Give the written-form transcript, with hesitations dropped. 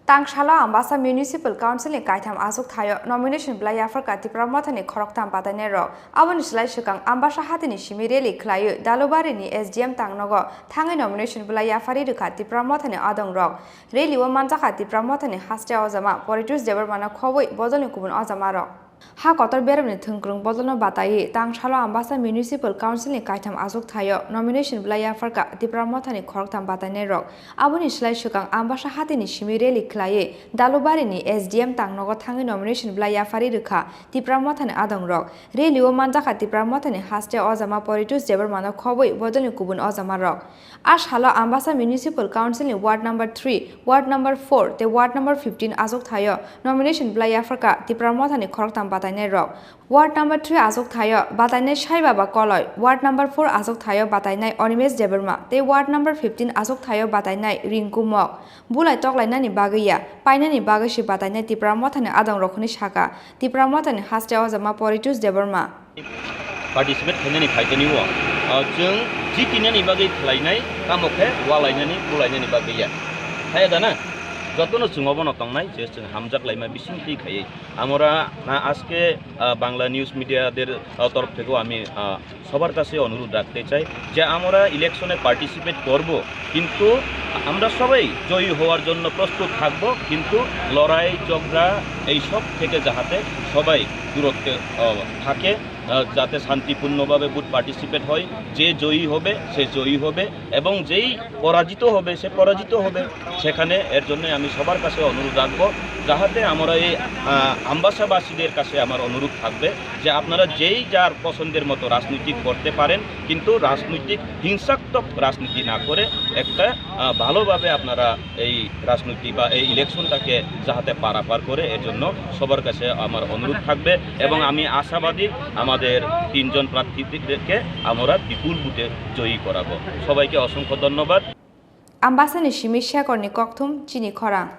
Tangshala Ambasa Municipal Council ni kaitam asuk thayo nomination blaya farka tipramothani khoroktam patane rok aboni slai shukang ambasa hatini shimireli khlayu dalobari ni SDM tangnogo thangai nomination blaya fari rukha tipramothani adong rok reli wa manjaka tipramothani haste ozama politics debar mana khoboi bodolni kubun ozama rok ha kotor beramni thungkrung bodolno batai Tangshala Ambasa Municipal Council ni kaitam asuk thayo nomination blaya farka tipramothani khoroktam patane rok aboni slai shukang ambasa hatini shimireli khlaye dalobari ni SDM tangnogo thangai nomination blaya fari rukha tipramothani adong rok reli wa manjaka tipramothani haste ozama politics debar mana khoboi bodolni kubun ozama rok Ashhala Ambasa Municipal Council ni Ward number 3, Ward number 4, te Ward number 15 azok thayo nomination blaya farka tipramothani khoroktam bataine rok Ward number 3 azok thayo bataine Shai Baba Koloi Ward number 4 azok thayo batainai Onimes Deberma te Ward number 15 azok thayo batainai Rinku Mok bulai toklainani bagaiya painani bagashi batainai tipramothani adong rokhni shaka tipramothani haste ozama politics deberma participate khainani phaitani wo जों जिकिनानि बागै खलायनाय कामखे वालायनानि बुलायनानि बागैया हाय दाना যতনো সুঙবন তংনাই যে হামজাক লাইমা বিশিংতি খাই আমরা আজকে Bangla news মিডিয়াদের তরফ থেকেও আমি সবার কাছে অনুরোধ রাখতে চাই যে আমরা ইলেকশনে পার্টিসিপেট করব কিন্তু আমরা সবাই জয়ী হওয়ার জন্য প্রস্তুত থাকব কিন্তু লড়াই ঝগড়া এই সব থেকে যাতে সবাই দূরত্বে থাকে যাতে শান্তিপূর্ণভাবে ভোট পার্টিসিপেট হয় যে জয়ী হবে সে জয়ী হবে এবং যেই পরাজিত হবে সে পরাজিত হবে সেখানে এর জন্য আমি সবার কাছে অনুরোধ রাখবো যাতে আমরা এই আম্বাসাবাসীদের কাছে আমার অনুরোধ থাকবে যে আপনারা যেই যার পছন্দের মতো রাজনীতি করতে পারেন কিন্তু রাজনৈতিক হিংসাত্মক রাজনীতি না করে একটা ভালোভাবে আপনারা এই রাজনীতি বা এই ইলেকশনটাকে যাতে পারাপার করে এর জন্য সবার কাছে আমার অনুরোধ থাকবে এবং আমি আশাবাদী আমাদের তিনজন প্রার্থীদেরকে আমরা বিপুল ভোটে জয়ী করাবো সবাইকে অসংখ্য ধন্যবাদ Ambasa ni shimisha korni kokthum chini khorang